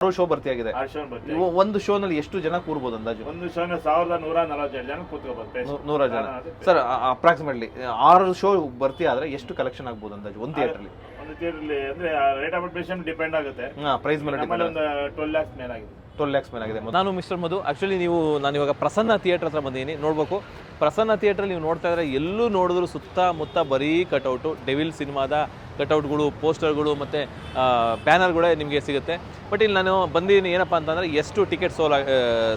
Show ಬರ್ತಿಯಾಗಿದೆ. ಒಂದು show ನಲ್ಲಿ ಎಷ್ಟು ಜನ ಕೂರ್ಬೋದು ಅಂದಾಜು? ಒಂದು ಶೋ 1147 ಜನ ಕೂತ್ಕೋಬಹುದು. 100 ಜನ ಸರ್. ಅಪ್ರಾಕ್ಸಿಮೇಟ್ಲಿ 6 ಶೋ ಬರ್ತಿ ಆದ್ರೆ ಎಷ್ಟು ಕಲೆಕ್ಷನ್ ಆಗ್ಬೋದು ಅಂದಾಜು ಒಂದು ಥಿಯೇಟರ್ ಅಲ್ಲಿ? ಒಂದು ಥಿಯೇಟರ್ ಅಲ್ಲಿ ಅಂದ್ರೆ ರೇಟ್ ಆಫ್ ಅಡ್ಮಿಷನ್ ಡಿಪೆಂಡ್ ಆಗುತ್ತೆ. ಪ್ರೈಸ್ ಮೇಲೆ ನಮ್ಮಲ್ಲಿ ಒಂದು 12 lakhs ಮೇಲೆ ಆಗಿದೆ. 12 lakhs ಮೇಲೆ ಆಗಿದೆ. ನಾನು ಮಿಸ್ಟರ್ ಮಧು. ಆಕ್ಚುಲಿ ನಾನು ಇವಾಗ ಪ್ರಸನ್ನ ಥಿಯೇಟರ್ ಹತ್ರ ಬಂದಿದ್ದೀನಿ. ನೋಡ್ಬೇಕು, ಪ್ರಸನ್ನ ಥಿಯೇಟರ್ ನೀವು ನೋಡ್ತಾ ಇದ್ರೆ ಎಲ್ಲೂ ನೋಡಿದ್ರು ಸುತ್ತಮುತ್ತ ಬರೀ ಕಟ್ಔಟು, ಡೆವಿಲ್ ಸಿನಿಮಾದ ಕಟ್ಔಟ್ಗಳು, ಪೋಸ್ಟರ್ಗಳು ಮತ್ತು ಬ್ಯಾನರ್ಗಳೇ ನಿಮಗೆ ಸಿಗುತ್ತೆ. ಬಟ್ ಇಲ್ಲಿ ನಾನು ಬಂದಿದ್ದೀನಿ ಏನಪ್ಪ ಅಂತಂದರೆ ಎಷ್ಟು ಟಿಕೆಟ್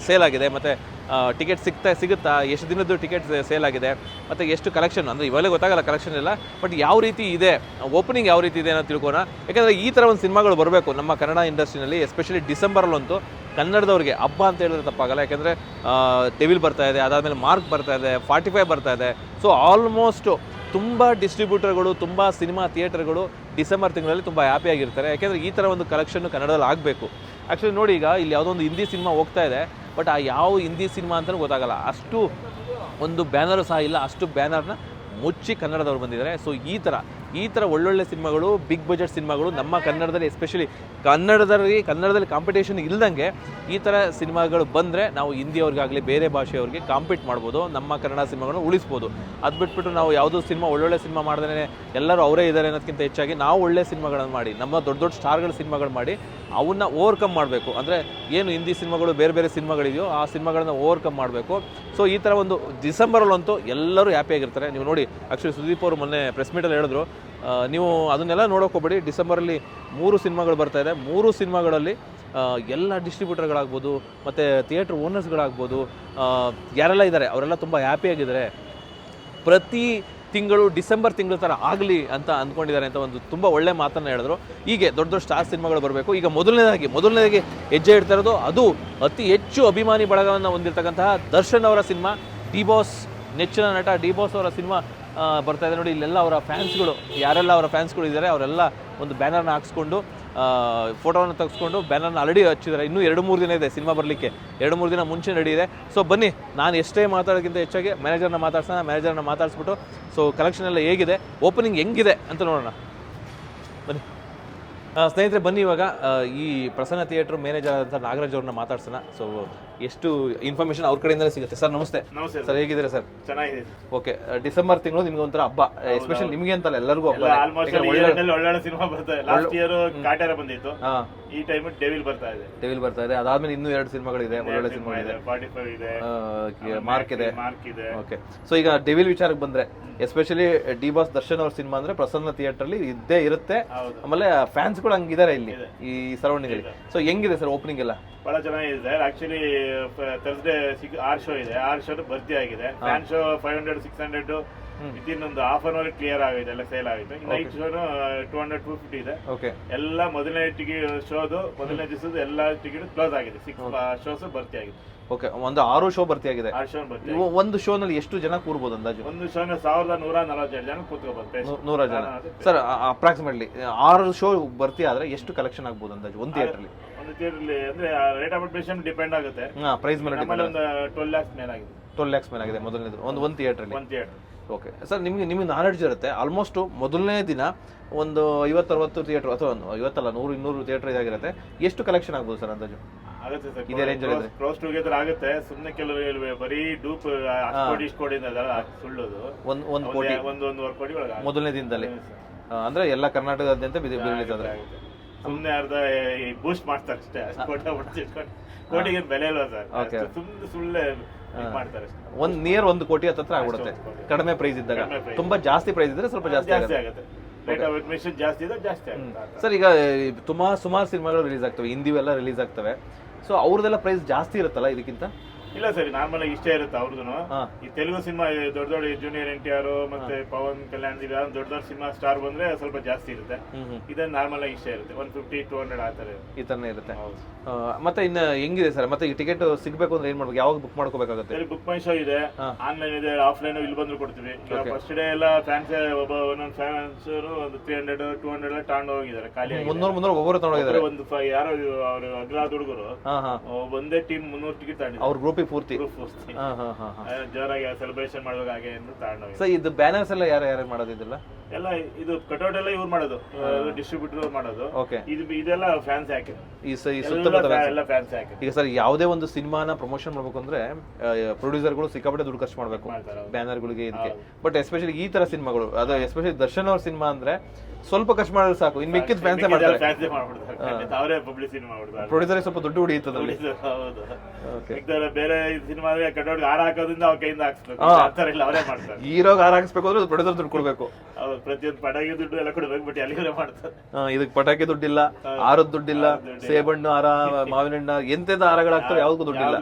ಸೇಲ್ ಆಗಿದೆ, ಮತ್ತು ಟಿಕೆಟ್ ಸಿಗುತ್ತಾ, ಎಷ್ಟು ದಿನದ್ದು ಟಿಕೆಟ್ ಸೇಲ್ ಆಗಿದೆ, ಮತ್ತು ಎಷ್ಟು ಕಲೆಕ್ಷನ್, ಅಂದರೆ ಇವಾಗಲೇ ಗೊತ್ತಾಗಲ್ಲ ಕಲೆಕ್ಷನ್ ಎಲ್ಲ, ಬಟ್ ಯಾವ ರೀತಿ ಇದೆ, ಓಪನಿಂಗ್ ಯಾವ ರೀತಿ ಇದೆ ಅನ್ನೋ ತಿಳ್ಕೋಣ. ಯಾಕಂದರೆ ಈ ಥರ ಒಂದು ಸಿನಿಮಾಗಳು ಬರಬೇಕು ನಮ್ಮ ಕನ್ನಡ ಇಂಡಸ್ಟ್ರಿನಲ್ಲಿ, ಎಸ್ಪೆಷಲಿ ಡಿಸೆಂಬರಲ್ಲಂತೂ ಕನ್ನಡದವ್ರಿಗೆ ಹಬ್ಬ ಅಂತ ಹೇಳಿದ್ರೆ ತಪ್ಪಾಗಲ್ಲ. ಯಾಕೆಂದರೆ ಡೆವಿಲ್ ಬರ್ತಾ ಇದೆ, ಅದಾದಮೇಲೆ ಮಾರ್ಕ್ ಬರ್ತಾ ಇದೆ, 45 ಬರ್ತಾ ಇದೆ. ಸೊ ಆಲ್ಮೋಸ್ಟ್ ತುಂಬ ಡಿಸ್ಟ್ರಿಬ್ಯೂಟರ್ಗಳು, ತುಂಬ ಸಿನಿಮಾ ಥಿಯೇಟರ್ಗಳು ಡಿಸೆಂಬರ್ ತಿಂಗಳಲ್ಲಿ ತುಂಬ ಹ್ಯಾಪಿಯಾಗಿರ್ತಾರೆ. ಯಾಕೆಂದರೆ ಈ ಥರ ಒಂದು ಕಲೆಕ್ಷನ್ನು ಕನ್ನಡದಲ್ಲಿ ಆಗಬೇಕು. ಆ್ಯಕ್ಚುಲಿ ನೋಡಿ, ಈಗ ಇಲ್ಲಿ ಯಾವುದೋ ಒಂದು ಹಿಂದಿ ಸಿನಿಮಾ ಹೋಗ್ತಾ ಇದೆ, ಬಟ್ ಆ ಯಾವ ಹಿಂದಿ ಸಿನಿಮಾ ಅಂತಲೂ ಗೊತ್ತಾಗಲ್ಲ, ಅಷ್ಟು ಒಂದು ಬ್ಯಾನರು ಸಹ ಇಲ್ಲ, ಅಷ್ಟು ಬ್ಯಾನರ್ನ ಮುಚ್ಚಿ ಕನ್ನಡದವ್ರು ಬಂದಿದ್ದಾರೆ. ಸೊ ಈ ಥರ ಒಳ್ಳೊಳ್ಳೆ ಸಿನಿಮಾಗಳು, ಬಿಗ್ ಬಜೆಟ್ ಸಿನಿಮಾಗಳು ನಮ್ಮ ಕನ್ನಡದಲ್ಲಿ, ಎಸ್ಪೆಷಲಿ ಕನ್ನಡದಲ್ಲಿ ಕಾಂಪಿಟೇಷನ್ ಇಲ್ದಂಗೆ ಈ ಥರ ಸಿನಿಮಾಗಳು ಬಂದರೆ ನಾವು ಹಿಂದಿಯವ್ರಿಗಾಗಲಿ ಬೇರೆ ಭಾಷೆಯವ್ರಿಗೆ ಕಾಂಪೀಟ್ ಮಾಡ್ಬೋದು, ನಮ್ಮ ಕನ್ನಡ ಸಿನಿಮಾಗಳನ್ನ ಉಳಿಸ್ಬೋದು. ಅದು ಬಿಟ್ಬಿಟ್ಟು ನಾವು ಯಾವುದೋ ಸಿನಿಮಾ ಒಳ್ಳೊಳ್ಳೆ ಸಿನಿಮಾ ಮಾಡಿದ್ರೆ ಎಲ್ಲರೂ ಅವರೇ ಇದ್ದಾರೆ ಅನ್ನೋದಕ್ಕಿಂತ ಹೆಚ್ಚಾಗಿ ನಾವು ಒಳ್ಳೆ ಸಿನಿಮಾಗಳನ್ನು ಮಾಡಿ, ನಮ್ಮ ದೊಡ್ಡ ದೊಡ್ಡ ಸ್ಟಾರ್ಗಳ ಸಿನಿಮಾಗಳು ಮಾಡಿ ಅವನ್ನ ಓವರ್ಕಮ್ ಮಾಡಬೇಕು. ಅಂದರೆ ಏನು ಹಿಂದಿ ಸಿನಿಮಾಗಳು ಬೇರೆ ಬೇರೆ ಸಿನಿಮಾಗಳಿದೆಯೋ ಆ ಸಿನಿಮಾಗಳನ್ನ ಓವರ್ಕಮ್ ಮಾಡಬೇಕು. ಸೊ ಈ ಥರ ಒಂದು ಡಿಸೆಂಬರಲ್ಲಂತೂ ಎಲ್ಲರೂ ಹ್ಯಾಪಿಯಾಗಿರ್ತಾರೆ. ನೀವು ನೋಡಿ, ಆ್ಯಕ್ಚುಲಿ ಸುದೀಪ್ ಅವರು ಮೊನ್ನೆ ಪ್ರೆಸ್ ಮೀಟಲ್ಲಿ ಹೇಳಿದ್ರು, ನೀವು ಅದನ್ನೆಲ್ಲ ನೋಡೋಕೆ ಹೋಗ್ಬೇಡಿ, ಡಿಸೆಂಬರಲ್ಲಿ 3 ಸಿನಿಮಾಗಳು ಬರ್ತಾ ಇದೆ. 3 ಸಿನಿಮಾಗಳಲ್ಲಿ ಎಲ್ಲ ಡಿಸ್ಟ್ರಿಬ್ಯೂಟರ್ಗಳಾಗ್ಬೋದು, ಮತ್ತು ಥಿಯೇಟ್ರ್ ಓನರ್ಸ್ಗಳಾಗ್ಬೋದು, ಯಾರೆಲ್ಲ ಇದ್ದಾರೆ ಅವರೆಲ್ಲ ತುಂಬ ಹ್ಯಾಪಿಯಾಗಿದ್ದಾರೆ. ಪ್ರತಿ ತಿಂಗಳು ಡಿಸೆಂಬರ್ ತಿಂಗಳ ಥರ ಆಗಲಿ ಅಂತ ಅಂದ್ಕೊಂಡಿದ್ದಾರೆ ಅಂತ ಒಂದು ತುಂಬ ಒಳ್ಳೆ ಮಾತನ್ನು ಹೇಳಿದ್ರು. ಹೀಗೆ ದೊಡ್ಡ ದೊಡ್ಡ ಸ್ಟಾರ್ ಸಿನಿಮಾಗಳು ಬರಬೇಕು. ಈಗ ಮೊದಲನೇದಾಗಿ ಹೆಜ್ಜೆ ಇಡ್ತಾ ಇರೋದು ಅದು ಅತಿ ಹೆಚ್ಚು ಅಭಿಮಾನಿ ಬಳಗವನ್ನು ಹೊಂದಿರತಕ್ಕಂತಹ ದರ್ಶನ್ ಅವರ ಸಿನಿಮಾ ಡಿ ಬಾಸ್. ನೆಚ್ಚಿನ ನಟ ಡಿ ಬಾಸ್ ಅವರ ಸಿನಿಮಾ ಬರ್ತಾ ಇದೆ ನೋಡಿ. ಇಲ್ಲೆಲ್ಲ ಅವರ ಫ್ಯಾನ್ಸ್ಗಳು, ಯಾರೆಲ್ಲ ಅವರ ಫ್ಯಾನ್ಸ್ಗಳು ಇದ್ದಾರೆ ಅವರೆಲ್ಲ ಒಂದು ಬ್ಯಾನರ್ನ ಹಾಕ್ಸ್ಕೊಂಡು, ಫೋಟೋವನ್ನು ತೆಗೆಸ್ಕೊಂಡು ಬ್ಯಾನರ್ನ ಆಲ್ರೆಡಿ ಹಚ್ಚಿದ್ದಾರೆ. ಇನ್ನೂ 2-3 ದಿನ ಇದೆ ಸಿನಿಮಾ ಬರಲಿಕ್ಕೆ, 2-3 ದಿನ ಮುಂಚೆ ರೆಡಿ ಇದೆ. ಸೊ ಬನ್ನಿ, ನಾನು ಎಷ್ಟೇ ಮಾತಾಡೋದಕ್ಕಿಂತ ಹೆಚ್ಚಾಗಿ ಮ್ಯಾನೇಜರ್ನ ಮಾತಾಡಿಸ್ಬಿಟ್ಟು ಸೊ ಕಲೆಕ್ಷನ್ ಎಲ್ಲ ಹೇಗಿದೆ, ಓಪನಿಂಗ್ ಹೆಂಗಿದೆ ಅಂತ ನೋಡೋಣ. ಬನ್ನಿ ಸ್ನೇಹಿತರೆ, ಬನ್ನಿ ಇವಾಗ ಈ ಪ್ರಸನ್ನ ಥಿಯೇಟರ್ ಮ್ಯಾನೇಜರ್ ಅಂತ ನಾಗರಾಜ್ ಅವ್ರನ್ನ ಮಾತಾಡ್ಸೋಣ. ಸೊ ಎಷ್ಟು ಇನ್ಫಾರ್ಮೇಷನ್ ಅವ್ರ ಕಡೆಯಿಂದಲೇ ಸಿಗುತ್ತೆ. ಸರ್ ನಮಸ್ತೆ. ಸರ್ ಹೇಗಿದ್ದೀರಾ ಸರ್? ಚೆನ್ನಾಗಿದೆ. ಓಕೆ, ಡಿಸೆಂಬರ್ ತಿಂಗಳು ನಿಮ್ಗೆ ಒಂಥರ ಹಬ್ಬ, ಎಸ್ಪೆಷಲಿ ನಿಮಗೆ ಅಂತಲ್ಲ ಎಲ್ಲರಿಗೂ ಹಬ್ಬ. ಒಳ್ಳೆ ಸಿನಿಮಾ ಬರ್ತಾ ಇದೆ. ಲಾಸ್ಟ್ ಇಯರ್ ಕಾಟೇರ ಬಂದಿತ್ತು, ಈ ಟೈಮ್ ಡೆವಿಲ್ ಬರ್ತಾ ಇದೆ. ಅದಾದ್ಮೇಲೆ ಇನ್ನೂ 2 ಸಿನಿಮಾಗಳಿದೆ, ಒಳ್ಳೊಳ್ಳೆ ಸಿನಿಮಾ ಇದೆ. 45 ಇದೆ, ಮಾರ್ಕ್ ಇದೆ. ಓಕೆ, ಸೊ ಈಗ ಡೆವಿಲ್ ವಿಚಾರಕ್ಕೆ ಬಂದ್ರೆ, ಎಸ್ಪೆಷಲಿ ಡಿ ಬಾಸ್ ದರ್ಶನ್ ಅವ್ರ ಸಿನಿಮಾ ಅಂದ್ರೆ ಪ್ರಸನ್ನ ಥಿಯೇಟರ್ ಅಲ್ಲಿ ಇದ್ದೇ ಇರುತ್ತೆ. ಆಮೇಲೆ ಫ್ಯಾನ್ಸ್ ಗಳು ಹಂಗಿದ್ದಾರೆ ಇಲ್ಲಿ ಈ ಸರೌಂಡಿಂಗ್ ಅಲ್ಲಿ. ಸೊ ಹೆಂಗಿದೆ ಸರ್ ಓಪನಿಂಗ್ ಎಲ್ಲ? ಬಹಳ ಚೆನ್ನಾಗಿದೆ. ಆಕ್ಚುಲಿ ಥರ್ಸ್ಡೇ 6 ಶೋ ಇದೆ, 6 ಶೋ ಭರ್ತಿ ಆಗಿದೆ. ಫ್ಯಾನ್ ಶೋ 500-600 ವಿತಿನ್ ಒಂದು ಹಾಫ್ ಅನ್ ಅವರ್ ಕ್ಲಿಯರ್ ಆಗಿದೆ, ಎಲ್ಲ ಸೇಲ್ ಆಗಿದೆ. ನೈಟ್ ಶೋನು 200-250 ಇದೆ. ಎಲ್ಲ ಮೊದಲನೇ ದಿವಸದ ಎಲ್ಲ ಟಿಕೆಟ್ ಕ್ಲೋಸ್ ಆಗಿದೆ. 6 ಶೋಸ್ ಭರ್ತಿ ಆಗಿದೆ. ಓಕೆ, ಒಂದು 6 ಶೋ ಬರ್ತಿಯಾಗಿದೆ. ಒಂದು ಶೋ ನಲ್ಲಿ ಎಷ್ಟು ಜನ ಕೂರ್ಬೋದು ಅಂದಾಜು? ಒಂದು ಶೋ 1147 ಜನ ಕೂತ್ಕೋಬಹುದು. 100 ಜನ ಸರ್. ಅಪ್ರಾಕ್ಸಿಮೇಟ್ಲಿ 6 ಶೋ ಬರ್ತಿ ಆದ್ರೆ ಎಷ್ಟು ಕಲೆಕ್ಷನ್ ಆಗ್ಬೋದು ಅಂದಾಜು ಒಂದು ಥಿಯೇಟರ್ ಅಲ್ಲಿ? ಒಂದು ಥಿಯೇಟರ್ ಅಲ್ಲಿ ಅಂದ್ರೆ ರೇಟ್ ಆಫ್ ಅಡ್ಮಿಷನ್ ಡಿಪೆಂಡ್ ಆಗುತ್ತೆ. ಪ್ರೈಸ್ ಮೇಲೆ ನಮ್ಮಲ್ಲಿ ಒಂದು 12 lakhs ಮೇಲೆ ಆಗಿದೆ. 12 lakhs ಮೇಲೆ ಆಗಿದೆ ಮೊದಲನೇದು ಒಂದು ಥಿಯೇಟರ್ ಅಲ್ಲಿ. ಓಕೆ ಸರ್, ನಿಮಗೆ ನಾಲೆಡ್ಜ್ ಇರುತ್ತೆ. ಆಲ್ಮೋಸ್ಟ್ ಮೊದಲನೇ ದಿನ ಒಂದು 50-60 ಥಿಯೇಟರ್ ಅಥವಾ 50 ಅಲ್ಲ 100-200 ಥಿಯೇಟರ್ ಇದಾಗಿರುತ್ತೆ. ಎಷ್ಟು ಕಲೆಕ್ಷನ್ ಆಗ್ಬೋದು ಸರ್ ಅಂದಾಜು? ಆಗುತ್ತೆ ಸರ್, ಇದೇ ರೇಂಜ್ ಅಲ್ಲಿ ಕ್ಲೋಸ್ ಟುಗೆದರ್ ಆಗುತ್ತೆ. ಸುಮ್ಮನೆ ಕೆಲವರು ಬರೀ ಡೂಪ್ ಇಷ್ಟು ಕೋಟಿ ಸುಳ್ಳೋದು. ಒಂದು ಕೋಟಿ, 1-1.5 ಕೋಟಿ ಒಳಗೆ ಮೊದಲನೇ ದಿನದಲ್ಲಿ. ಅಂದ್ರೆ ಎಲ್ಲ ಕರ್ನಾಟಕದಾದ್ಯಂತ ರಿಲೀಸ್ ಆದ್ರೆ ಸುಮ್ಮನೆ ಅರ್ಧ ಬೂಸ್ಟ್ ಮಾಡ್ತಾರೆ ಅಷ್ಟೇ. ಕೋಟಿಗೆ ಬೆಲೆ ಇಲ್ವಾ ಸರ್? ಸುಳ್ಳೆ ಮಾಡ್ತಾರೆ. ಒಂದು ಕೋಟಿ ಹತ್ರ ಆಗ್ಬಿಡುತ್ತೆ ಕಡಿಮೆ ಪ್ರೈಸ್ ಇದ್ದಾಗ. ತುಂಬಾ ಜಾಸ್ತಿ ಪ್ರೈಸ್ ಇದ್ರೆ ಸ್ವಲ್ಪ ಜಾಸ್ತಿ ಆಗುತ್ತೆ. ರೇಟ್ ಆಫ್ ಅಡ್ಮಿಷನ್ ಜಾಸ್ತಿ ಇದೆ, ಜಾಸ್ತಿ ಆಗುತ್ತೆ ಸರ್. ಈಗ ಸುಮಾರು ಸಿನಿಮಾಗಳು ರಿಲೀಸ್ ಆಗ್ತವೆ, ಹಿಂದಿವೆಲ್ಲ ರಿಲೀಸ್ ಆಗ್ತವೆ. ಸೊ ಅವ್ರದೆಲ್ಲ ಪ್ರೈಸ್ ಜಾಸ್ತಿ ಇರುತ್ತಲ್ಲ ಇದಕ್ಕಿಂತ? ಇಲ್ಲ ಸರ್, ನಾರ್ಮಲ್ ಆಗಿ ಇಷ್ಟೇ ಇರುತ್ತೆ ಅವ್ರದ್ದು. ಈ ತೆಲುಗು ಸಿನಿಮಾ ದೊಡ್ಡ ಜೂನಿಯರ್ NTR ಮತ್ತೆ ಪವನ್ ಕಲ್ಯಾಣ್ ದೊಡ್ಡ ಸಿನಿಮಾ ಸ್ಟಾರ್ ಬಂದ್ರೆ ಸ್ವಲ್ಪ ಜಾಸ್ತಿ ಇರುತ್ತೆ. ಇದನ್ನ ನಾರ್ಮಲ್ ಆಗಿ ಇಷ್ಟೇ ಇರುತ್ತೆ, 150-200 ಆತರ ಈ ತರನೇ ಇರುತ್ತೆ. ಮತ್ತೆ ಇನ್ನ ಹೆಂಗಿದೆ ಸರ್? ಮತ್ತೆ ಈ ಟಿಕೆಟ್ ಸಿಗ್ಬೇಕು ಅಂದ್ರೆ ಏನ್ ಮಾಡ್ಬೇಕು? ಯಾವಾಗ ಬುಕ್ ಮಾಡ್ಕೋಬೇಕಾಗುತ್ತೆ? ಬುಕ್ ಮೈ ಶೋ ಇದೆ, ಆನ್ಲೈನ್ ಇದೆ, ಆಫ್ಲೈನ್ ಇಲ್ಲಿ ಬಂದ್ರು ಕೊಡ್ತೀವಿ. ಫಸ್ಟ್ ಡೇ ಎಲ್ಲ ಫ್ಯಾನ್ಸ್ ಒಂದೊಂದು ಫ್ಯಾನ್ಸ್ ಒಂದು 300-200 ಎಲ್ಲ ತಗೊಂಡು ಹೋಗಿದ್ದಾರೆ. ಖಾಲಿ 300 ಒಬ್ಬರು ತಗೊಂಡೋಗಿದ್ದಾರೆ. ಒಂದು ಯಾರೋ ಅವರು ಅಗ್ರಾದ ಹುಡುಗರು ಒಂದೇ ಟೀಮ್ 300 ಟಿಕೆಟ್ ತಗೊಂಡಿದ್ದಾರೆ. ಅವ್ರ ಗ್ರೂಪಿಗೆ ಪೂರ್ತಿ ಜೋರಾಗಿ ಸೆಲೆಬ್ರೇಷನ್ ಮಾಡುವಾಗ ಹಾಗೆ ತಗೊಂಡೋಗಿ. ಇದು ಬ್ಯಾನರ್ಸ್ ಎಲ್ಲ ಯಾರು ಮಾಡೋದಿಲ್ಲ? ಎಲ್ಲ ಇದು ಕಟೌಟ್ ಎಲ್ಲ ಇವ್ರು ಮಾಡೋದು, ಡಿಸ್ಟ್ರಿಬ್ಯೂಟರ್ ಮಾಡೋದು. ಓಕೆ, ಇದೆಲ್ಲ ಫ್ಯಾನ್ಸ್ ಹಾಕಿ ಈ ಸುತ್ತಮುತ್ತ ಎಲ್ಲ ಫ್ಯಾನ್ಸ್ ಹಾಕಿ. ಈಗ ಸರ್ ಯಾವುದೇ ಒಂದು ಸಿನಿಮಾನ ಪ್ರಮೋಷನ್ ಮಾಡ್ಬೇಕು ಅಂದ್ರೆ ಪ್ರೊಡ್ಯೂಸರ್ಗಳು ಸಿಕ್ಕಾಪಟ್ಟೆ ದುಡ್ಡು ಖರ್ಚು ಮಾಡ್ಬೇಕು ಬ್ಯಾನರ್ಗಳಿಗೆ ಇದಕ್ಕೆ. ಬಟ್ ಎಸ್ಪೆಷಲಿ ಈ ತರ ಸಿನಿಮಾಗಳು, ಅದು ಎಸ್ಪೆಷಲಿ ದರ್ಶನ್ ಅವ್ರ ಸಿನಿಮಾ ಅಂದ್ರೆ ಸ್ವಲ್ಪ ಖರ್ಚು ಮಾಡಿದ್ರೆ ಸಾಕು, ಇನ್ ಮಿಕ್ಕಿದ ಫ್ಯಾನ್ಸೇ ಮಾಡ್ತಾರೆ, ಅವರೇ ಪಬ್ಲಿಸಿಟಿ ಮಾಡ್ಬಿಡ್ತಾರೆ. ಪ್ರೊಡ್ಯೂಸರ್ ಸ್ವಲ್ಪ ದುಡ್ಡು ಉಳಿಯುತ್ತದೆ. ಹೌದು, ಬೇರೆ ಸಿನಿಮಾ ಕಟೌಟ್ ಹಾರ ಹಾಕೋದ್ರಿಂದ ಅವ್ರ ಕೈಯಿಂದ ಹಾಕ್ಸ್ಬೇಕು, ಆತರ ಇಲ್ಲ ಅವರೇ ಮಾಡ್ತಾರೆ. ಹೀರೋಗ್ ಹಾರ ಹಾಕ್ಸ್ಬೇಕು ಅಂದ್ರೆ ಪ್ರೊಡ್ಯೂಸರ್ ದುಡ್ಡು ಕೊಡ್ಬೇಕು. ಹೌದು, ಪ್ರತಿಯೊಂದು ಪಟಾಕಿ ದುಡ್ಡು ಎಲ್ಲ ಕೊಡ್ಬೇಕು, ಬಟ್ ಎಲ್ಲಿವರೇ ಮಾಡ್ತಾರೆ. ಇದಕ್ಕೆ ಪಟಾಕಿ ದುಡ್ಡಿಲ್ಲ, ಹಾರದ ದುಡ್ಡಿಲ್ಲ, ಸೇಬಣ್ಣು ಹಾರ, ಮಾವಿನ ಹಣ್ಣ, ಎಂತೆಂತ ಹಾರಗಳಾಗ್ತವೆ, ಯಾವ್ದು ದುಡ್ಡಿಲ್ಲ,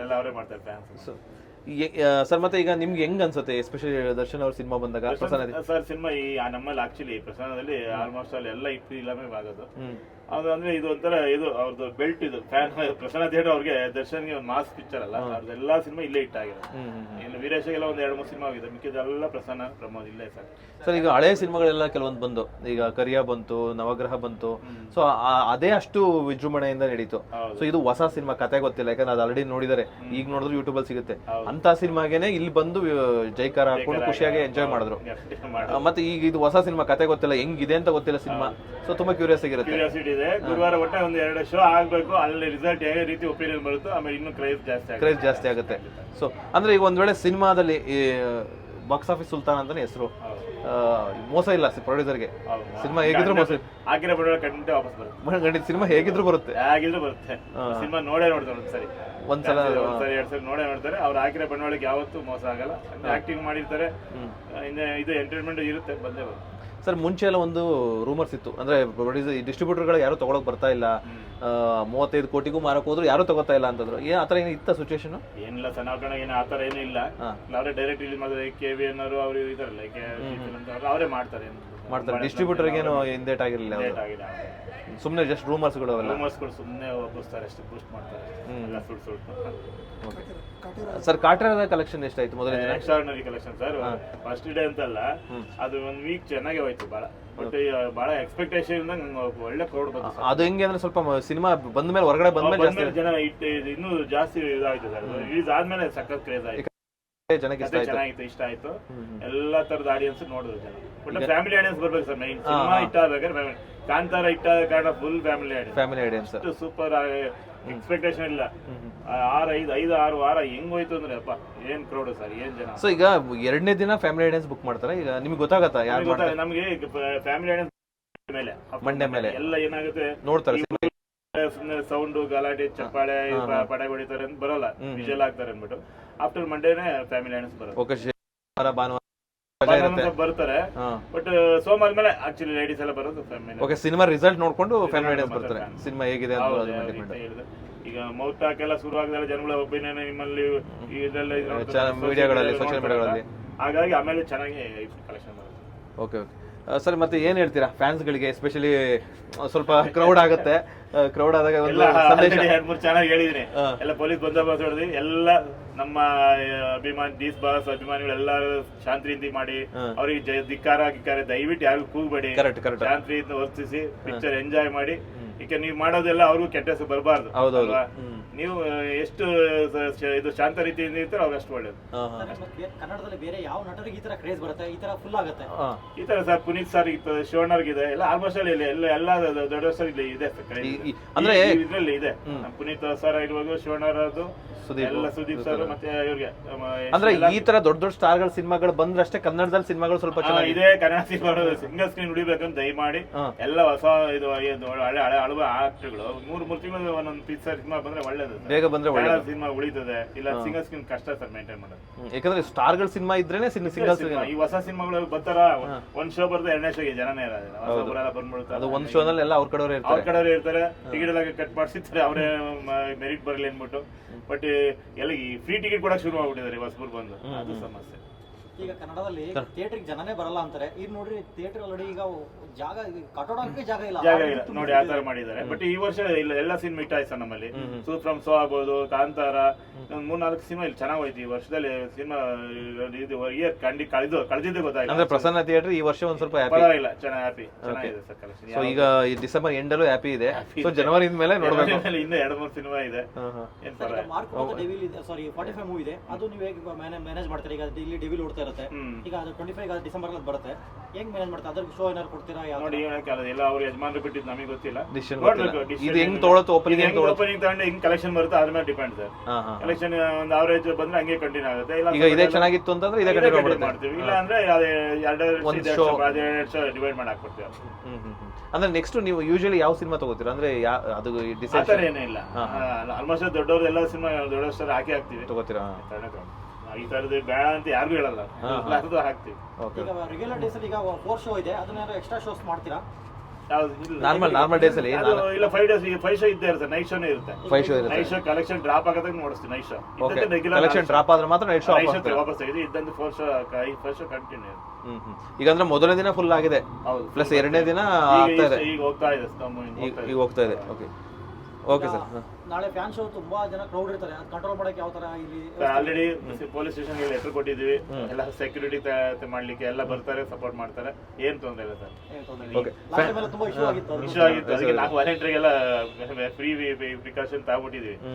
ಎಲ್ಲ ಅವರೇ ಮಾಡ್ತಾರೆ ಫ್ಯಾನ್ಸ್. ಸರ್ ಮತ್ತೆ ಈಗ ನಿಮ್ಗೆ ಹೆಂಗ್ ಅನ್ಸುತ್ತೆ ಎಸ್ಪೆಷಲಿ ದರ್ಶನ್ ಅವ್ರ ಸಿನಿಮಾ ಬಂದಾಗ? ಸರ್ ಸಿನಿಮಾ ನಮ್ಮಲ್ಲಿ ಆಕ್ಚುಲಿ ಪ್ರಸನ್ನದಲ್ಲಿ ಆಲ್ಮೋಸ್ಟ್ ಅಲ್ಲಿ ಎಲ್ಲ ಇಲ್ಲಮೇ ಆಗೋದು. ಅದು ಅಂದ್ರೆ ಇದು ಒಂಥರ ಇದು ಅವ್ರದ್ದು ಬೆಲ್ಟ್, ಇದು ಫ್ಯಾನ್ ಪ್ರಸನ್ನ ಥಿಯೇಟರ್ ಅವ್ರಿಗೆ ದರ್ಶನ್ಗೆ ಒಂದು ಮಾಸ್ ಪಿಕ್ಚರ್ ಅಲ್ಲ, ಅವ್ರದ್ದು ಎಲ್ಲಾ ಸಿನಿಮಾ ಇಲ್ಲೇ ಇಟ್ಟಾಗಿದೆ. ಇನ್ನು ವೀರೇಶಗೆಲ್ಲ ಒಂದ್ 2-3 ಸಿನಿಮಾ ಆಗಿದೆ, ಮಿಕ್ಕಿದೆಲ್ಲ ಪ್ರಸನ್ನ ಪ್ರಮೋದ್ ಇಲ್ಲೇ ಸರ್. ಸರ್ ಈಗ ಹಳೆ ಸಿನಿಮಾಗಳೆಲ್ಲ ಕೆಲವೊಂದು ಬಂದು, ಈಗ ಕರಿಯ ಬಂತು, ನವಗ್ರಹ ಬಂತು, ಸೊ ಅದೇ ಅಷ್ಟು ವಿಜೃಂಭಣೆಯಿಂದ ನಡೀತು. ಸೊ ಇದು ಹೊಸ ಸಿನಿಮಾ, ಕತೆ ಗೊತ್ತಿಲ್ಲ, ಯಾಕಂದ್ರೆ ಅದು ಆಲ್ರೆಡಿ ನೋಡಿದಾರೆ, ಈಗ ನೋಡಿದ್ರು ಯೂಟ್ಯೂಬ್ ಅಲ್ಲಿ ಸಿಗುತ್ತೆ. ಅಂತ ಸಿನಿಮಾಗೆನೆ ಇಲ್ಲಿ ಬಂದು ಜೈಕಾರ ಹಾಕೊಂಡು ಖುಷಿಯಾಗಿ ಎಂಜಾಯ್ ಮಾಡಿದ್ರು. ಮತ್ತೆ ಈಗ ಇದು ಹೊಸ ಸಿನಿಮಾ, ಕತೆ ಗೊತ್ತಿಲ್ಲ, ಹೆಂಗಿದೆ ಅಂತ ಗೊತ್ತಿಲ್ಲ ಸಿನಿಮಾ, ಸೊ ತುಂಬಾ ಕ್ಯೂರಿಯಾಸಿಟಿ ಇರುತ್ತೆ. ಗುರುವಾರ ಒಟ್ಟೆ ಒಂದು 2 ಶೋ ಆಗ್ಬೇಕು, ಅಲ್ಲಿ ರಿಸಲ್ಟ್ ಯಾವ ರೀತಿ ಒಪಿನಿಯನ್ ಬರುತ್ತೋ ಆಮೇಲೆ ಇನ್ನೂ ಕ್ರೇಜ್ ಜಾಸ್ತಿ ಆಗುತ್ತೆ. ಸೊ ಅಂದ್ರೆ ಈಗ ಒಂದ್ ವೇಳೆ ಸಿನಿಮಾದಲ್ಲಿ ಬಾಕ್ಸ್ ಆಫೀಸ್ ಸುಲ್ತಾನ್ ಅಂತಾನೆ ಹೆಸರು, ಮೋಸ ಇಲ್ಲ ಪ್ರೊಡ್ಯೂಸರ್ಗೆ. ಸಿನಿಮಾ ಹೇಗಿದ್ರು ಮೋಸ ಆಗಿರೋ ಬಡವ ಖಂಡಿತ ವಾಪಸ್ ಬರುತ್ತೆ. ಸಿನಿಮಾ ಹೇಗಿದ್ರು ಬರುತ್ತೆ, ಸಿನಿಮಾ ನೋಡೇ ನೋಡ್ತಾರೆ ಒಂದ್ಸಲ 2 ಸಲ ನೋಡೇ ನೋಡ್ತಾರೆ. ಅವ್ರು ಹಾಕಿರೋ ಬಂಡವಾಳಕ್ಕೆ ಯಾವತ್ತೂ ಮೋಸ ಆಗಲ್ಲ. ಆಕ್ಟಿಂಗ್ ಮಾಡಿರ್ತಾರೆ, ಇದು ಎಂಟರ್ಟೈನ್ಮೆಂಟ್ ಇರುತ್ತೆ, ಬಂದೇ ಬರುತ್ತೆ. ಸರ್ ಮುಂಚೆ ಎಲ್ಲ ಒಂದು ರೂಮರ್ಸ್ ಇತ್ತು, ಅಂದ್ರೆ ಡಿಸ್ಟ್ರಿಬ್ಯೂಟರ್ಗಳು ಯಾರು ತಗೊಳಕ್ ಬರ್ತಾ ಇಲ್ಲ, 35 ಕೋಟಿಗೂ ಮಾರಕ್ ಹೋದ್ರು ಯಾರು ತಗೋತಾ ಇಲ್ಲ ಅಂತಂದ್ರು. ಆತರ ಏನು ಇತ್ತ ಸಿಚುವೇಶನ್? ಏನಿಲ್ಲ ಸರ್, ನಾವು ಕಣ ಏನು ಆತರ ಏನೂ ಇಲ್ಲ. ಅವರೇ ಡೈರೆಕ್ಟ್ ಇಲ್ಲಿ ಮಾಡಿದ್ರೆ KVN ಅವರು ಇದಾರಲ್ಲ, ಅವರೇ ಮಾಡ್ತಾರೆ. ಡಿಸ್ಟ್ರಿಬ್ಯೂಟರ್ಗೆ ಏನು ಹಿಂದೇಟ್ ಆಗಿರಲಿಲ್ಲ, ಸುಮ್ಮನೆ ಜಸ್ಟ್ ರೂಮರ್ಸ್ಗಳು ಸುಮ್ಮನೆ ಒಪ್ಪಿಸ್ತಾರೆ ಅಷ್ಟೇ, ಬೂಸ್ಟ್ ಮಾಡ್ತಾರೆ ಸುಳ್ಳು. ಸರ್ ಕಾಟೇರದ ಕಲೆಕ್ಷನ್ ಎಷ್ಟಾಯ್ತು ಮೊದಲ ದಿನ? Extraordinary collection sir. First day ಅಂತಲ್ಲ, ಅದು 1 ವೀಕ್ ಚೆನ್ನಾಗಿ ಹೋಯ್ತು ಬಹಳ. ಬಟ್ ಬಹಳ ಎಕ್ಸ್ಪೆಕ್ಟೇಷನ್ ಇಂದ ಒಳ್ಳೆ ಕ್ರೌಡ್ ಬಂತು. ಅದು ಹೆಂಗೆ ಅಂದ್ರೆ ಸ್ವಲ್ಪ ಸಿನಿಮಾ ಬಂದ ಮೇಲೆ, ಹೊರಗಡೆ ಬಂದ ಮೇಲೆ ಜನ ಇನ್ನೂ ಜಾಸ್ತಿ ಇದಾಯ್ತು ಸರ್. ರಿಲೀಸ್ ಆದ್ಮೇಲೆ ಸಖತ್ ಕ್ರೇಜ್ ಆಯ್ತು, ಜನಕ್ಕೆ ಚೆನ್ನಾಗಿತ್ತು, ಇಷ್ಟ ಆಯ್ತು. ಎಲ್ಲಾ ತರದ ಆಡಿಯನ್ಸ್ ನೋಡಿದ್ರು ಜನ. ಬಟ್ ಫ್ಯಾಮಿಲಿ ಆಡಿಯನ್ಸ್ ಬರ್ಬೇಕು ಸರ್, ಮೈನ್ ಸಿನಿಮಾ ಇಷ್ಟ ಆಗ್ಬೇಕಾದ್ರೆ. ಕಾಂತಾರ ಇಟ್ಟ ಕಾರಣ full family audience, super. Expectation ಇಲ್ಲ. 5-6 ವಾರ ಹೆಂಗ್ ಹೋಯ್ತು ಅಂದ್ರೆ ಅಪ್ಪ, ಏನ್ ಕ್ರೌಡ್ ಸರ್, ಏನ್ ಜನ. ಸೊ ಈಗ 2ನೇ ದಿನ ಫ್ಯಾಮಿಲಿ ಆಡಿಯನ್ಸ್ ಬುಕ್ ಮಾಡ್ತಾರೆ. ಈಗ ನಿಮ್ಗೆ ಗೊತ್ತಾಗತ್ತಾ ಯಾರು ಮಾಡ್ತಾರೆ? ನಮ್ಗೆ ಫ್ಯಾಮಿಲಿ ಆಡಿಯನ್ಸ್ ಮೇಲೆ ಮಂಡೇ ಮೇಲೆ ಎಲ್ಲ ಏನಾಗುತ್ತೆ ನೋಡ್ತಾರೆ, ಸುಮ್ಮನೆ ಸೌಂಡ್ ಗಲಾಟೆ ಚಪ್ಪಾಳೆ ಪಡೆ ಹೊಡಿತಾರೆ ಅಂತ ಬರೋಲ್ಲ, ವಿಜುವಲ್ ಆಗ್ತಾರೆ ಅಂದ್ಬಿಟ್ಟು. ಆಫ್ಟರ್ ಮಂಡೇನೆ ಫ್ಯಾಮಿಲಿ ಆಡಿಯನ್ಸ್ ಬರೋದು. ಬರ್ತಾರೆ. ಬಟ್ ಸೋಮವಾರ ಮೇಲೆ ಆಕ್ಚುಲಿ ಲೇಡೀಸ್ ಎಲ್ಲ ಬರೋದು ಫ್ಯಾಮಿಲಿ. ಓಕೆ, ಸಿನಿಮಾ ರಿಸಲ್ಟ್ ನೋಡ್ಕೊಂಡು ಫ್ಯಾಮಿಲಿ ಆಡಿಯನ್ಸ್ ಬರ್ತಾರೆ. ಸಿನಿಮಾ ಹೇಗಿದೆ ಅಂತ ಈಗ ಮೌತ್ ಹಾಕೆಲ್ಲ ಶುರು ಆಗದಲ್ಲ, ಜನಗಳ ಒಪಿನಿಯನ್ ನಿಮ್ಮಲ್ಲಿ ಇದೆಲ್ಲ ಮೀಡಿಯಾಗಳಲ್ಲಿ, ಸೋಷಿಯಲ್ ಮೀಡಿಯಾಗಳಲ್ಲಿ, ಹಾಗಾಗಿ ಆಮೇಲೆ ಚೆನ್ನಾಗಿ ಕಲೆಕ್ಷನ್ ಬರುತ್ತೆ. ಓಕೆ ಓಕೆ ಸರ್, ಮತ್ತೆ ಏನ್ ಹೇಳ್ತೀರಾ ಫ್ಯಾನ್ಸ್ಗಳಿಗೆ? ಎಸ್ಪೆಷಲಿ ಸ್ವಲ್ಪ ಕ್ರೌಡ್ ಆಗುತ್ತೆ, ಕ್ರೌಡ್ ಆದಾಗ ಒಂದು ಸಂದೇಶ 2-3 ಚೆನ್ನಾಗಿ ಹೇಳಿದೀನಿ. ಎಲ್ಲ ಪೊಲೀಸ್ ಬಂದೋಬಸ್ತ್ ಹೊಡೆದಿ, ಎಲ್ಲ ನಮ್ಮ ಡೀಸ್ ಬಾಸ್ ಅಭಿಮಾನಿಗಳೆಲ್ಲರೂ ಶಾಂತಿ ಮಾಡಿ, ಅವ್ರಿಗೆ ಧಿಕ್ಕಾರ ದಯವಿಟ್ಟು ಯಾರಿಗೂ ಕೂಗಬೇಡಿ, ಶಾಂತಿಯಿಂದ ವರ್ತಿಸಿ ಪಿಕ್ಚರ್ ಎಂಜಾಯ್ ಮಾಡಿ. ಈಗ ನೀವು ಮಾಡೋದೆಲ್ಲ ಅವ್ರಿಗೂ ಕೆಟ್ಟ ಹೆಸರು ಬರಬಾರ್ದು. ನೀವು ಎಷ್ಟು ಇದು ಶಾಂತ ರೀತಿಯಿಂದ ಇರ್ತಾರೆ ಅವ್ರು ಅಷ್ಟು ಒಳ್ಳೇದು. ಕನ್ನಡದಲ್ಲಿ ಬೇರೆ ಯಾವ ನಟರಿಗೆ ಈ ತರ ಕ್ರೇಜ್ ಬರುತ್ತೆ, ಈ ತರ ಫುಲ್ ಆಗುತ್ತೆ? ಈ ತರ ಸರ್ ಪುನೀತ್ ಸರ್ ಇತ್ತು, ಶಿವಣ್ಣರ್ಗಿದೆ, ಎಲ್ಲ ಆಲ್ಮೋಸ್ಟ್ ಅಲ್ಲಿ ಎಲ್ಲ ದೊಡ್ಡ ಸರ್ ಇಲ್ಲಿ ಇದೆ ಅಂದ್ರೆ ಇದ್ರಲ್ಲಿ ಇದೆ. ಪುನೀತ್ ಸರ್ ಇರುವಾಗ ಶಿವಣ್ಣರದು, ಸುದೀಪ್ ಸರ್, ಮತ್ತೆ ಇವ್ರಿಗೆ ಅಂದ್ರೆ ಈ ತರ ದೊಡ್ಡ ಸ್ಟಾರ್ಗಳ ಸಿನಿಮಾಗಳು ಬಂದ್ರಷ್ಟೇ ಕನ್ನಡದಲ್ಲಿ ಸಿನಿಮಾಗಳು ಸ್ವಲ್ಪ ಇದೆ. ಕನ್ನಡ ಸಿನಿಮಾ ಸಿಂಗಲ್ ಸ್ಕ್ರೀನ್ ಉಳಿಬೇಕಂತ ದಯಮಾಡಿ ಎಲ್ಲ ಹೊಸ ಇದು ಹಳೆ ಹಳವ ಆಕ್ಟರ್ಗಳು 3 ತಿಂಗಳು ಒಂದೊಂದು ಪಿಕ್ಚರ್ ಸಿನಿಮಾ ಬಂದ್ರೆ ಒಳ್ಳೇದು, ಬೇಗ ಬಂದ್ರೆ ಒಳ್ಳೆ ಸಿನಿಮಾ ಉಳಿತದೆ. ಇಲ್ಲ ಸಿಂಗಲ್ ಸ್ಕ್ರೀನ್ ಕಷ್ಟ ಸರ್ ಮೇಂಟೈನ್ ಮಾಡೋದು, ಯಾಕಂದ್ರೆ ಸ್ಟಾರ್ಗಳ ಸಿನಿಮಾ ಇದ್ರೇನೆ ಸಿಂಗಲ್ ಸ್ಕ್ರೀನ್. ಈ ಹೊಸ ಸಿನಿಮಾಗಳು ಬರ್ತಾರ, ಒಂದ್ ಶೋ ಬರ್ತದೆ, 2ನೇ ಶೋಗೆ ಜನನೇ ಇರೋದಿಲ್ಲ, ಹೊಸಬರೆಲ್ಲ ಬಂದ್ಬಿಡ್ತಾರೆ. ಅದು ಒಂದ್ ಶೋನಲ್ಲಿ ಎಲ್ಲ ಅವ್ರ ಕಡೆಯವರೇ ಇರ್ತಾರೆ, ಟಿಕೆಟ್ ಎಲ್ಲ ಕಟ್ ಮಾಡಿಸಿರ್ತಾರೆ, ಅವರೇ ಮೆರಿಟ್ ಬರಲಿ ಅನ್ಬಿಟ್ಟು. ಬಟ್ ಎಲ್ಲ ಈ ಫ್ರೀ ಟಿಕೆಟ್ ಕೊಡಕ್ ಶುರು ಮಾಡ್ಬಿಟ್ಟಿದ್ದಾರೆ ಹೊಸಬರು ಬಂದು, ಅದು ಸಮಸ್ಯೆ. ಈಗ ಕನ್ನಡದಲ್ಲಿ ಥಿಯೇಟರ್ಗೆ ಜನನೇ ಬರಲ್ಲ ಅಂತಾರೆ. ಈಗ ನೋಡ್ರಿ ಥಿಯೇಟರ್ ಆಲ್ರೆಡಿ ಈಗ ಜಾಗ ಕಟ್ಟೋಡಕ್ಕೆ ಜಾಗ ಇಲ್ಲ ನೋಡಿ, ಆ ತರ ಮಾಡಿದ್ದಾರೆ. ಬಟ್ ಈ ವರ್ಷ ಇಲ್ಲ, ಎಲ್ಲ ಸಿನಿಮಾ ಹಿಟ್ ಆಯ್ತು ನಮ್ಮಲ್ಲಿ. ಫ್ರಮ್ ಸೋ ಆಗ್ಬೋದು, ಕಾಂತಾರ, 3-4 ಸಿನಿಮಾ ಇಲ್ಲಿ ಚೆನ್ನಾಗಿ ಹೋಯ್ತು. ಈ ವರ್ಷದಲ್ಲಿ ಸಿನಿಮಾ ಇದು ಇಯರ್ ಕಳೆದಿದ್ದೆ ಗೊತ್ತಾಯ್ತು. ಅಂದ್ರೆ ಪ್ರಸನ್ನ ಥಿಯೇಟರ್ ಈ ವರ್ಷ ಒಂದ್ ಸ್ವಲ್ಪ ಪರವಾಗಿಲ್ಲ, ಚೆನ್ನಾಗಿದೆ ಸರ್ ಕಲೆಕ್ಷನ್. ಸೊ ಈಗ ಈ ಡಿಸೆಂಬರ್ ಎಂಡಲ್ಲೂ ಹ್ಯಾಪಿ ಇದೆ. ಸೊ ಜನವರಿ ಮೇಲೆ ನೋಡ್ಬೇಕು, ಇನ್ನೂ 2-3 ಸಿನಿಮಾ ಇದೆ. ಮಾರ್ಕ್ ಡೆವಿಲ್ ಇದೆ, ಸಾರಿ 45 ಮೂವಿ ಇದೆ, ಅದು ನೀವು ಹೇಗೆ ಮ್ಯಾನೇಜ್ ಮಾಡ್ತಾರೆ? ಈಗ ಇಲ್ಲಿ ಡೆವಿಲ್ ಓಡ್ತಾ ಇರೋದು ಬರುತ್ತೆ. ಹ್ಮ್. ಈಗ ಅದು 25 ಡಿಸೆಂಬರ್ ಅಲ್ಲಿ ಬರುತ್ತೆ. ಹೆಂಗ್ ಮ್ಯಾನೇಜ್ ಮಾಡ್ತಾರೆ? ಅದ್ರ ಶೋ ಏನಾದ್ರು ಕೊಡ್ತೀರಾ? ಯಾವ ನೋಡಿ ಎಲ್ಲ ಅವ್ರ ಯಜಮಾನ್ರು ಬಿಟ್ಟಿದ್ದು ನಮಗೆ ಗೊತ್ತಿಲ್ಲ. Decision ನೋಡ್ಬೇಕು, ಗೊತ್ತಿಲ್ಲ. decision ಇದು ಹೆಂಗ್ ತೊಗೊಳತ್ತೆ ಓಪನಿಂಗ್ ಹೆಂಗ್ ತೊಗೊಳತ್ತೆ? ಓಪನಿಂಗ್ ತಗೊಂಡು ಹೆಂಗ್ ಕಲೆಕ್ಷನ್ ಬರುತ್ತೆ ಅದ್ರ ಮೇಲೆ ಡಿಪೆಂಡ್ ಸರ್. ಕಲೆಕ್ಷನ್ ಒಂದು ಅವರೇಜ್ ಬಂದ್ರೆ ಹಂಗೆ ಕಂಟಿನ್ಯೂ ಆಗುತ್ತೆ. ಇಲ್ಲ ಈಗ ಇದೇ ಚೆನ್ನಾಗಿತ್ತು ಅಂತಂದ್ರೆ ಇದೇ ಕಂಟಿನ್ಯೂ ಮಾಡ್ತೀವಿ. ಮಾಡ್ತೀವಿ. ಇಲ್ಲ ಅಂದ್ರೆ ಎರಡು ವರ್ಷ ಡಿವೈಡ್ ಮಾಡಿ ಹಾಕ್ಬಿಡ್ತೀವಿ. ಅಂದ್ರೆ ನೆಕ್ಸ್ಟ್ ನೀವು ಯೂಶಲಿ ಯಾವ ಸಿನಿಮಾ ತಗೋತೀರಾ? ಅಂದ್ರೆ ಅದು ಆತರ ಡಿಸೈಡ್ ಏನೂ ಇಲ್ಲ. ಆಲ್ಮೋಸ್ಟ್ ದೊಡ್ಡವ್ರು ಎಲ್ಲ ಸಿನಿಮಾ ದೊಡ್ಡ ಸ್ಟಾರ್ ಹಾಕಿ ಹಾಕ್ತಿವಿ. ತಗೋತೀರಾ? ಈ ತರದ್ದು ಬೇಡ ಅಂತ ಯಾರಿಗೂ ಹೇಳಲ್ಲ, ಎಲ್ಲಾರ್ದು ಹಾಕ್ತಿವಿ. ಈಗ ರೆಗ್ಯುಲರ್ ಡೇಸ್ ಅಲ್ಲಿ ಈಗ 4 ಶೋ ಇದೆ, ಅದನ್ನ ಎಕ್ಸ್ಟ್ರಾ ಶೋಸ್ ಮಾಡ್ತೀರಾ? ನಾರ್ಮಲ್ ಡೇಸ್ ಅಲ್ಲಿ ಇಲ್ಲ 5 ಡೇಸ್ 5 ಶೋ ಇದ್ದೇ ಇರುತ್ತೆ. ನೈಟ್ ಶೋನೇ ಇರುತ್ತೆ. 5 ಶೋ ಇರುತ್ತೆ. ನೈಟ್ ಶೋ ಕಲೆಕ್ಷನ್ ಡ್ರಾಪ್ ಆಗೋದಾಗ ನೋಡಿಸ್ತೀವಿ. ನೈಟ್ ಶೋ ಕಲೆಕ್ಷನ್ ಡ್ರಾಪ್ ಆದ್ರೆ ಮಾತ್ರ ನೈಟ್ ಶೋ ವಾಪಸ್ ಆಗಿದೆ. ಇದ್ದಂದು 4 ಶೋ ಕಂಟಿನ್ಯೂ. ಈಗ ಅಂದ್ರೆ ಮೊದಲನೇ ದಿನ ಫುಲ್ ಆಗಿದೆ, ಹೌದು. ಪ್ಲಸ್ ಎರಡನೇ ದಿನ ಆಗ್ತಾ ಇದೆ, ಈಗ ಹೋಗ್ತಾ ಇದೆ. ಈಗ ಹೋಗ್ತಾ ಇದೆ. Okay okay sir. ನಾಳೆ ಫ್ಯಾನ್ ಶೋ ತುಂಬಾ ಜನ ಕ್ರೌಡ್ ಇರ್ತಾರೆ, ಅದು ಕಂಟ್ರೋಲ್ ಮಾಡಕ್ಕೆ ಯಾವ ತರ ಇಲ್ಲಿ? ಆಲ್ರೆಡಿ ಪೊಲೀಸ್ ಸ್ಟೇಷನ್ ಲೆಟರ್ ಕೊಟ್ಟಿದ್ವಿ. ಎಲ್ಲ ಸೆಕ್ಯೂರಿಟಿ ಮಾಡ್ಲಿಕ್ಕೆ ಎಲ್ಲ ಬರ್ತಾರೆ, ಸಪೋರ್ಟ್ ಮಾಡ್ತಾರೆ. ಏನ್ ತೊಂದರೆ ಇಲ್ಲ ಸರ್. ಓಕೆ. ತುಂಬಾ ಇಶ್ಯೂ ಆಗಿತ್ತು. ಇಶ್ಯೂ ಆಗಿತ್ತು, ಅದಕ್ಕೆ ನಾವು ವಾಲಂಟಿಯರ್ಗೆಲ್ಲ ಫ್ರೀ ಪ್ರಿಕಾಷನ್ ತಗೊಬಿಟ್ಟಿದ್ವಿ.